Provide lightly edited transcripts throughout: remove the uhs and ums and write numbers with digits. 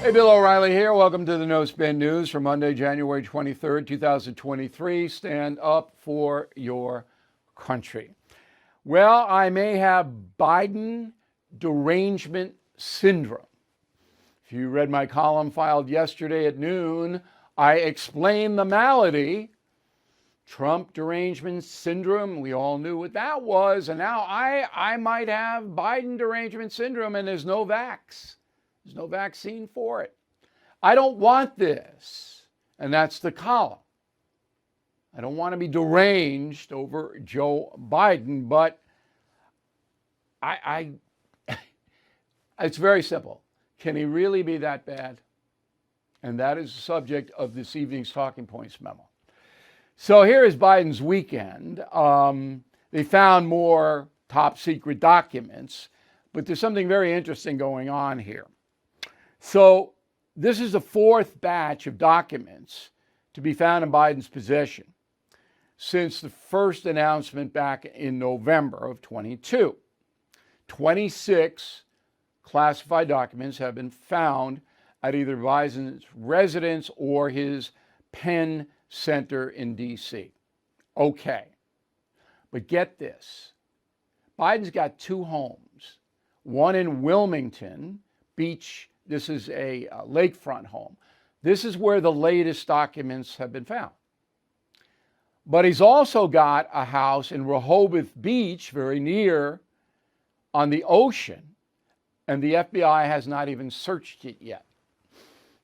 Hey, Bill O'Reilly here. Welcome to the No Spin News for Monday, January 23rd, 2023. Stand up for your country. Well, I may have Biden derangement syndrome. If you read my column filed yesterday at noon, I explained the malady. Trump derangement syndrome, we all knew what that was, and now I might have Biden derangement syndrome, and there's no vax. There's no vaccine for it. I don't want this, and that's the column. I don't want to be deranged over Joe Biden, but it's very simple. Can he really be that bad? And that is the subject of this evening's Talking Points memo. So here is Biden's weekend. They found more top secret documents, but there's something very interesting going on here. So this is the fourth batch of documents to be found in Biden's possession since the first announcement back in November of 22. 26 classified documents have been found at either Biden's residence or his Penn Center in D.C. Okay, but get this. Biden's got two homes, one in Wilmington Beach. This is a lakefront home. This is where the latest documents have been found. But he's also got a house in Rehoboth Beach, very near on the ocean, and the FBI has not even searched it yet.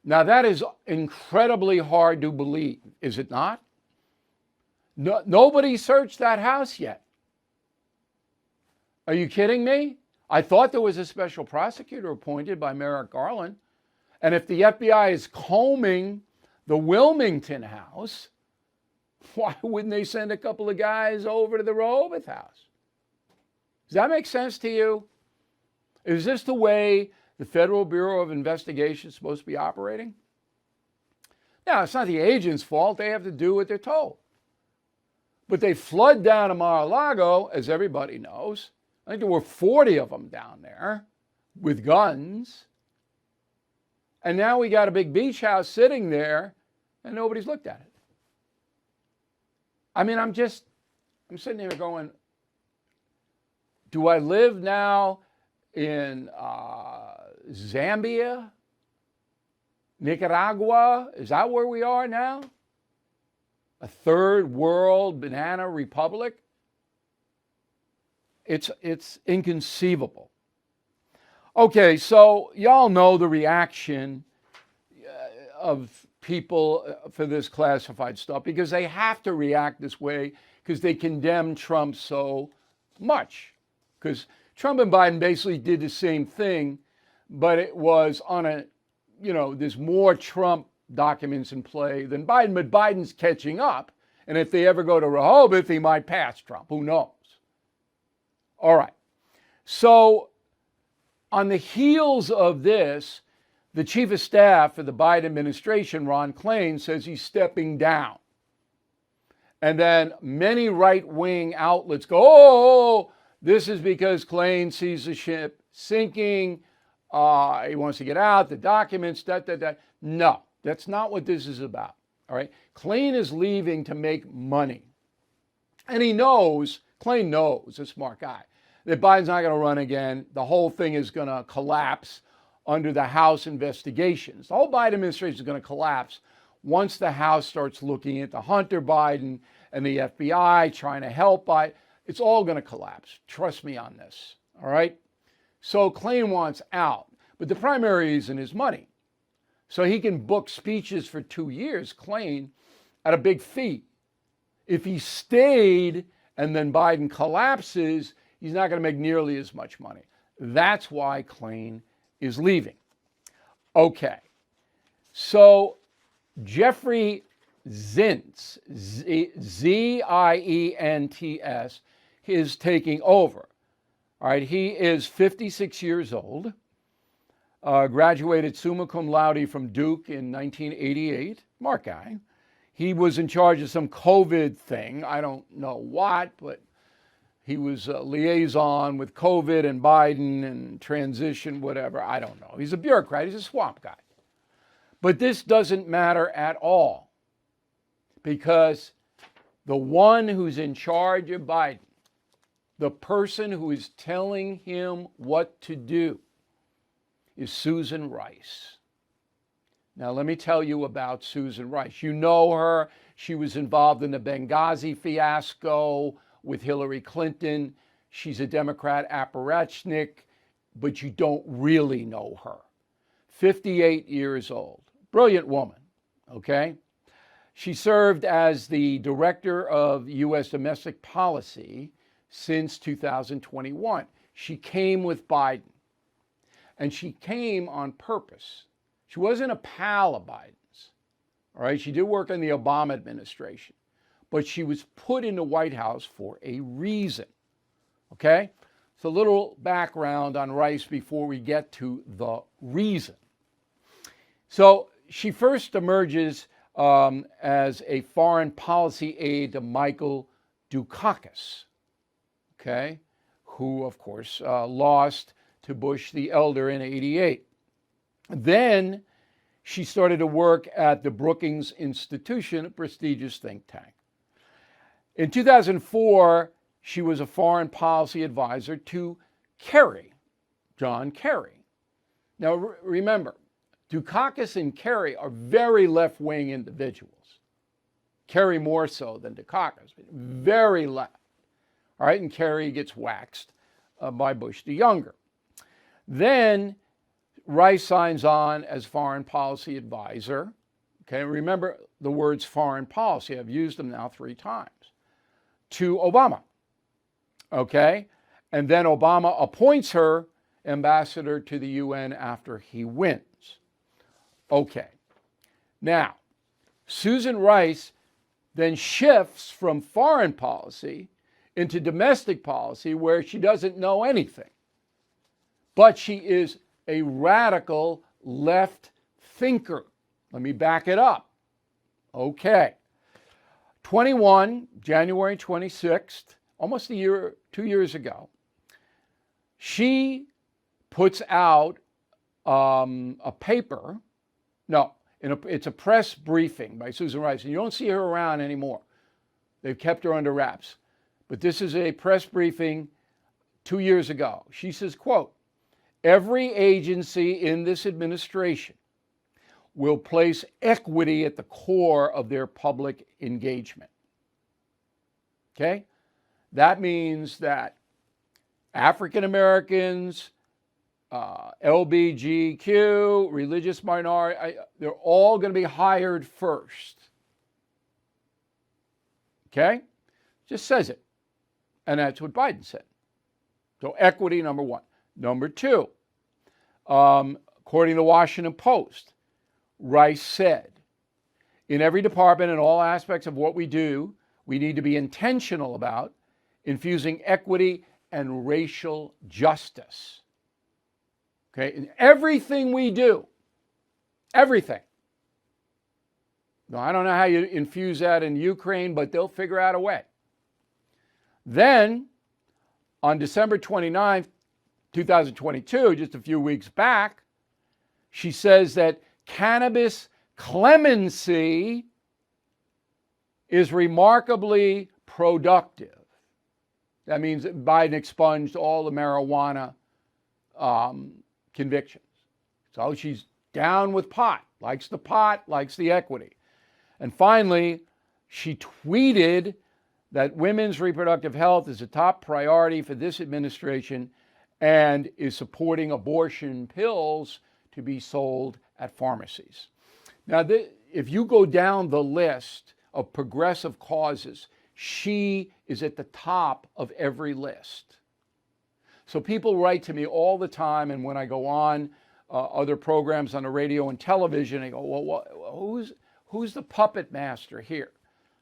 Now, that is incredibly hard to believe, is it not? Nobody searched that house yet. Are you kidding me? I thought there was a special prosecutor appointed by Merrick Garland. And if the FBI is combing the Wilmington house, why wouldn't they send a couple of guys over to the Rehoboth house? Does that make sense to you? Is this the way the Federal Bureau of Investigation is supposed to be operating? Now, it's not the agent's fault. They have to do what they're told. But they flood down to Mar-a-Lago, as everybody knows. I think there were 40 of them down there with guns. And now we got a big beach house sitting there and nobody's looked at it. I mean, I'm sitting here going, do I live now in Zambia, Nicaragua? Is that where we are now? A third world banana republic? It's inconceivable. Okay, so y'all know the reaction of people for this classified stuff because they have to react this way because they condemn Trump so much. Because Trump and Biden basically did the same thing, but it was on a, there's more Trump documents in play than Biden, but Biden's catching up. And if they ever go to Rehoboth, he might pass Trump. Who knows? All right. So on the heels of this, the chief of staff for the Biden administration, Ron Klain, says he's stepping down. And then many right-wing outlets go, oh, this is because Klain sees the ship sinking. He wants to get out, the documents, No, that's not what this is about. All right. Klain is leaving to make money. And Klain knows, a smart guy, that Biden's not going to run again. The whole thing is going to collapse under the House investigations. The whole Biden administration is going to collapse once the House starts looking into Hunter Biden and the FBI trying to help Biden. It's all going to collapse. Trust me on this. All right? So Klain wants out. But the primary reason is money. So he can book speeches for 2 years, Klain, at a big fee. If he stayed and then Biden collapses, he's not going to make nearly as much money. That's why Klain is leaving. Okay. So Jeffrey Zients, Zients, is taking over. All right. He is 56 years old, graduated summa cum laude from Duke in 1988. Smart guy. He was in charge of some COVID thing. I don't know what, but he was a liaison with COVID and Biden and transition, whatever. I don't know. He's a bureaucrat. He's a swamp guy. But this doesn't matter at all, because the one who's in charge of Biden, the person who is telling him what to do, is Susan Rice. Now, let me tell you about Susan Rice. You know her. She was involved in the Benghazi fiasco with Hillary Clinton. She's a Democrat apparatchik, but you don't really know her. 58 years old. Brilliant woman, okay? She served as the director of U.S. domestic policy since 2021. She came with Biden, and she came on purpose. She wasn't a pal of Biden's, all right? She did work in the Obama administration, but she was put in the White House for a reason, okay? So a little background on Rice before we get to the reason. So she first emerges as a foreign policy aide to Michael Dukakis, okay, who, of course, lost to Bush the Elder in '88. Then she started to work at the Brookings Institution, a prestigious think tank. In 2004, she was a foreign policy advisor to Kerry, John Kerry. Now, remember, Dukakis and Kerry are very left-wing individuals. Kerry more so than Dukakis, but very left. All right, and Kerry gets waxed by Bush the Younger. Then Rice signs on as foreign policy advisor. Okay, remember the words foreign policy. I've used them now 3 times. To Obama. Okay, and then Obama appoints her ambassador to the UN after he wins. Okay, now Susan Rice then shifts from foreign policy into domestic policy, where she doesn't know anything. But she is a radical left thinker. Let me back it up. Okay. January 26th, almost 2 years ago, she puts out a paper. No, it's a press briefing by Susan Rice, and you don't see her around anymore. They've kept her under wraps. But this is a press briefing 2 years ago. She says, quote, "Every agency in this administration will place equity at the core of their public engagement." Okay? That means that African Americans, LBGQ, religious minority, they're all going to be hired first. Okay? Just says it. And that's what Biden said. So equity, number one. Number two, according to the Washington Post, Rice said, in every department and all aspects of what we do, we need to be intentional about infusing equity and racial justice. Okay, in everything we do, everything. Now, I don't know how you infuse that in Ukraine, but they'll figure out a way. Then, on December 29th, 2022, just a few weeks back, she says that cannabis clemency is remarkably productive. That means that Biden expunged all the marijuana convictions. So she's down with pot, likes the equity. And finally, she tweeted that women's reproductive health is a top priority for this administration and is supporting abortion pills to be sold at pharmacies. Now, if you go down the list of progressive causes, she is at the top of every list. So people write to me all the time, and when I go on other programs on the radio and television, they go, well, who's the puppet master here?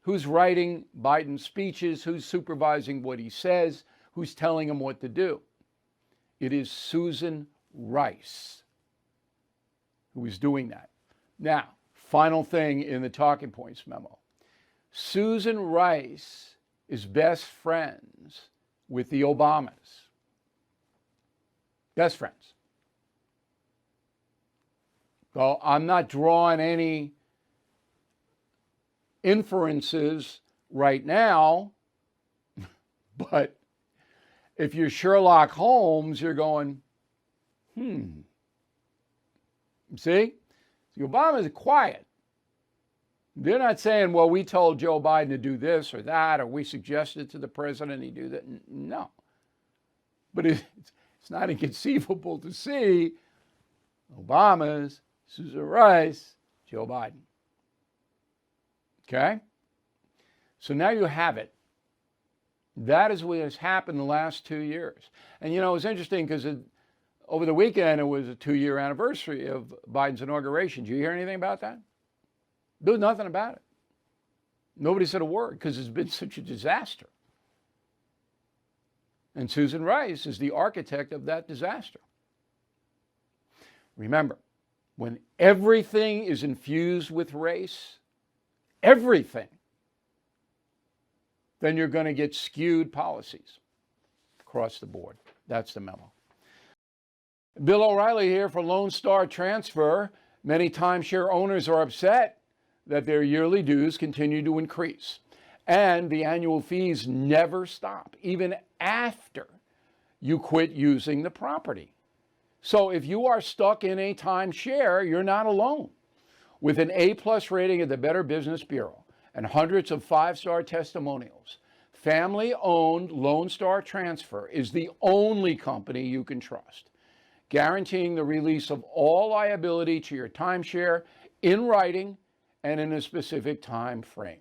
Who's writing Biden's speeches? Who's supervising what he says? Who's telling him what to do? It is Susan Rice who is doing that. Now, final thing in the talking points memo. Susan Rice is best friends with the Obamas. Best friends. So I'm not drawing any inferences right now, but if you're Sherlock Holmes, you're going, See? The Obamas are quiet. They're not saying, well, we told Joe Biden to do this or that, or we suggested to the president he do that. No. But it's not inconceivable to see Obama's, Susan Rice, Joe Biden. Okay? So now you have it. That is what has happened the last 2 years. And, it was interesting because over the weekend, it was a 2-year anniversary of Biden's inauguration. Did you hear anything about that? There was nothing about it. Nobody said a word because it's been such a disaster. And Susan Rice is the architect of that disaster. Remember, when everything is infused with race, everything, then you're going to get skewed policies across the board. That's the memo. Bill O'Reilly here for Lone Star Transfer. Many timeshare owners are upset that their yearly dues continue to increase. And the annual fees never stop, even after you quit using the property. So if you are stuck in a timeshare, you're not alone. With an A+ rating at the Better Business Bureau and hundreds of 5-star testimonials, family-owned Lone Star Transfer is the only company you can trust, guaranteeing the release of all liability to your timeshare in writing and in a specific time frame.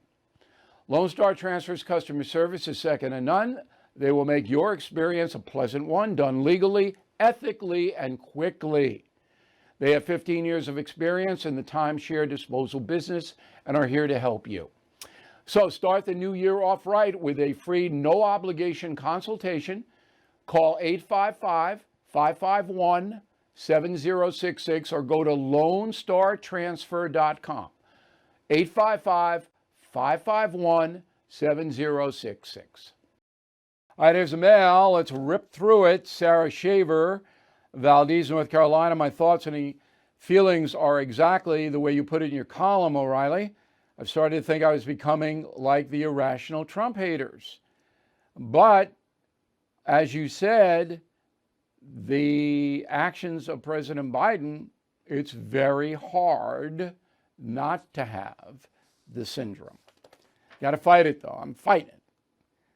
Lone Star Transfer's customer service is second to none. They will make your experience a pleasant one, done legally, ethically, and quickly. They have 15 years of experience in the timeshare disposal business and are here to help you. So start the new year off right with a free, no-obligation consultation. Call 855-551-7066 or go to LoneStarTransfer.com. 855-551-7066. All right, here's a mail. Let's rip through it. Sarah Shaver, Valdez, North Carolina. My thoughts and feelings are exactly the way you put it in your column, O'Reilly. I've started to think I was becoming like the irrational Trump haters. But, as you said, the actions of President Biden, it's very hard not to have the syndrome. Got to fight it, though. I'm fighting it.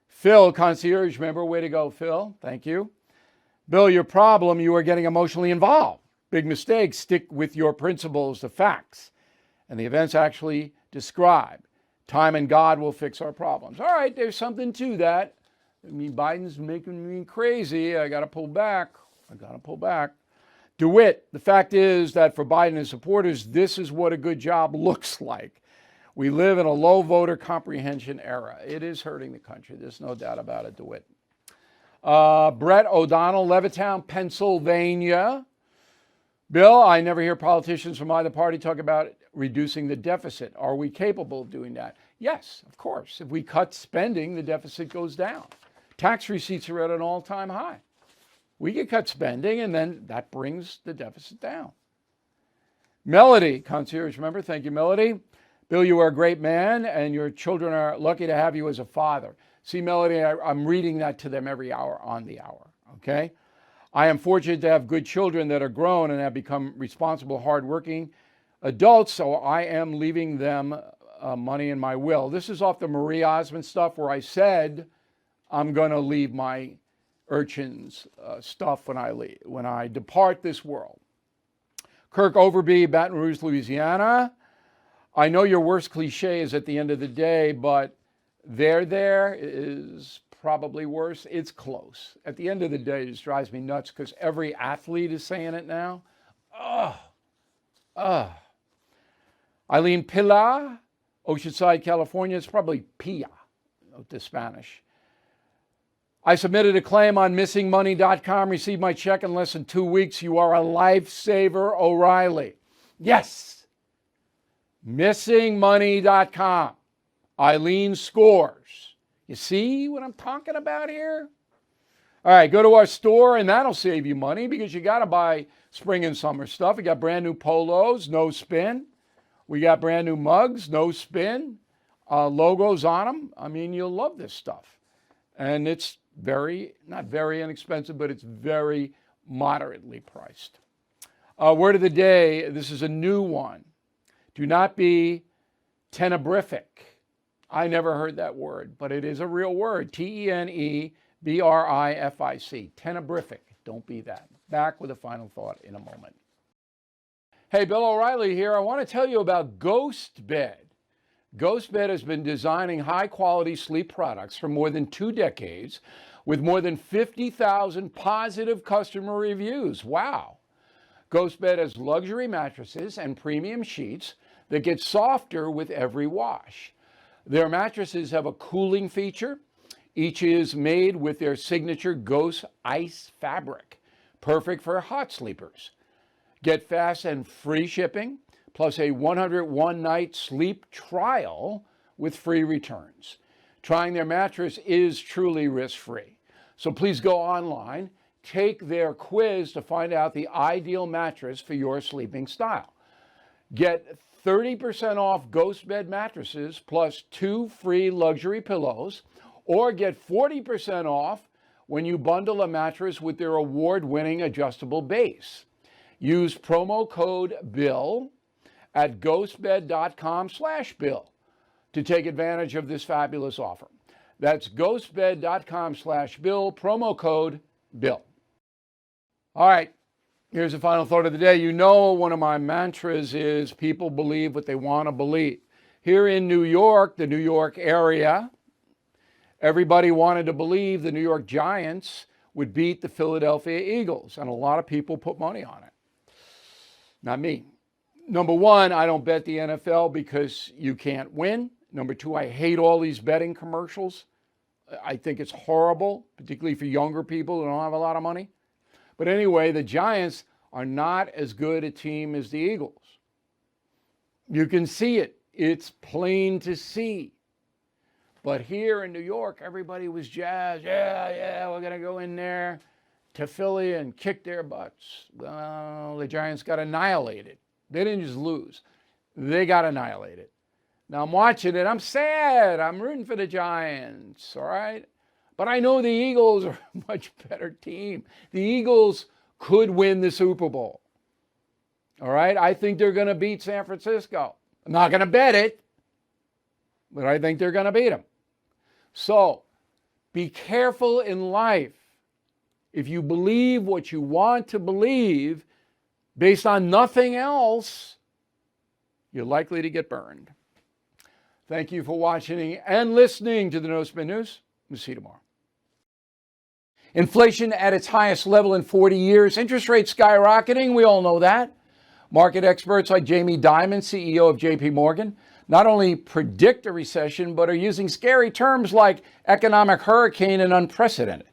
Phil, concierge member, way to go, Phil. Thank you. Bill, your problem, you are getting emotionally involved. Big mistake. Stick with your principles, the facts, and the events actually described. Time and God will fix our problems. All right, there's something to that. I mean, Biden's making me crazy. I got to pull back. DeWitt, the fact is that for Biden and his supporters, this is what a good job looks like. We live in a low voter comprehension era. It is hurting the country. There's no doubt about it, DeWitt. Brett O'Donnell, Levittown, Pennsylvania. Bill, I never hear politicians from either party talk about reducing the deficit. Are we capable of doing that? Yes, of course. If we cut spending, the deficit goes down. Tax receipts are at an all-time high. We can cut spending, and then that brings the deficit down. Melody, concierge member, thank you, Melody. Bill, you are a great man, and your children are lucky to have you as a father. See, Melody, I'm reading that to them every hour on the hour, okay? I am fortunate to have good children that are grown and have become responsible, hardworking adults, so I am leaving them money in my will. This is off the Marie Osmond stuff where I said I'm going to leave my urchins stuff when I depart this world. Kirk Overby, Baton Rouge, Louisiana. I know your worst cliche is at the end of the day, but there is probably worse. It's close. At the end of the day, it just drives me nuts because every athlete is saying it now. Eileen Pilla, Oceanside, California. It's probably Pia, the Spanish. I submitted a claim on missingmoney.com, received my check in less than 2 weeks. You are a lifesaver, O'Reilly. Yes. Missingmoney.com. Eileen scores. You see what I'm talking about here? All right, go to our store, and that'll save you money because you got to buy spring and summer stuff. We got brand new polos, no spin. We got brand new mugs, no spin. Logos on them. I mean, you'll love this stuff. And it's not very inexpensive, but it's very moderately priced. Word of the day, this is a new one. Do not be tenebrific. I never heard that word, but it is a real word. Tenebrific. Tenebrific. Don't be that. Back with a final thought in a moment. Hey, Bill O'Reilly here. I want to tell you about GhostBed. GhostBed has been designing high-quality sleep products for more than 2 decades with more than 50,000 positive customer reviews. Wow. GhostBed has luxury mattresses and premium sheets that get softer with every wash. Their mattresses have a cooling feature. Each is made with their signature Ghost Ice fabric, perfect for hot sleepers. Get fast and free shipping, plus a 101-night sleep trial with free returns. Trying their mattress is truly risk-free. So please go online, take their quiz to find out the ideal mattress for your sleeping style. Get 30% off GhostBed mattresses plus 2 free luxury pillows, or get 40% off when you bundle a mattress with their award-winning adjustable base. Use promo code BILL at ghostbed.com/bill to take advantage of this fabulous offer. That's ghostbed.com/bill, promo code BILL. All right, here's the final thought of the day. You know, one of my mantras is people believe what they want to believe. Here in New York, the New York area, everybody wanted to believe the New York Giants would beat the Philadelphia Eagles, and a lot of people put money on it. Not me. Number one, I don't bet the NFL because you can't win. Number two, I hate all these betting commercials. I think it's horrible, particularly for younger people who don't have a lot of money. But anyway, the Giants are not as good a team as the Eagles. You can see it. It's plain to see. But here in New York, everybody was jazzed. Yeah, we're going to go in there to Philly and kick their butts. Well, the Giants got annihilated. They didn't just lose. They got annihilated. Now I'm watching it. I'm sad. I'm rooting for the Giants, all right? But I know the Eagles are a much better team. The Eagles could win the Super Bowl, all right? I think they're going to beat San Francisco. I'm not going to bet it, but I think they're going to beat them. So be careful in life. If you believe what you want to believe based on nothing else, you're likely to get burned. Thank you for watching and listening to the No Spin News. We'll see you tomorrow. Inflation at its highest level in 40 years. Interest rates skyrocketing. We all know that. Market experts like Jamie Dimon, CEO of J.P. Morgan, not only predict a recession, but are using scary terms like economic hurricane and unprecedented.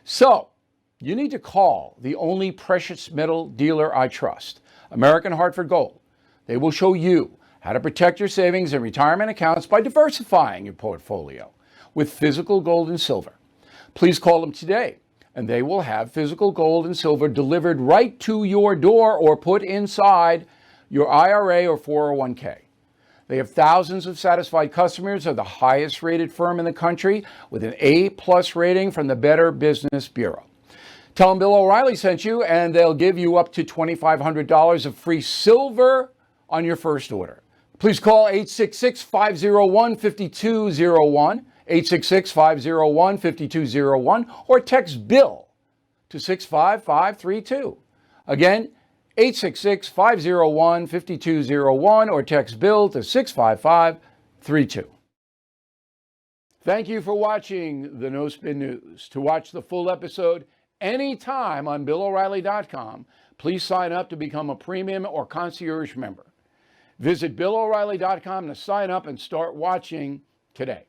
So, you need to call the only precious metal dealer I trust, American Hartford Gold. They will show you how to protect your savings and retirement accounts by diversifying your portfolio with physical gold and silver. Please call them today, and they will have physical gold and silver delivered right to your door or put inside your IRA or 401k. They have thousands of satisfied customers, are the highest rated firm in the country with an A+ rating from the Better Business Bureau. Tell them Bill O'Reilly sent you, and they'll give you up to $2,500 of free silver on your first order. Please call 866-501-5201, 866-501-5201, or text BILL to 65532. Again, 866-501-5201, or text BILL to 65532. Thank you for watching the No Spin News. To watch the full episode anytime on BillO'Reilly.com, please sign up to become a premium or concierge member. Visit BillO'Reilly.com to sign up and start watching today.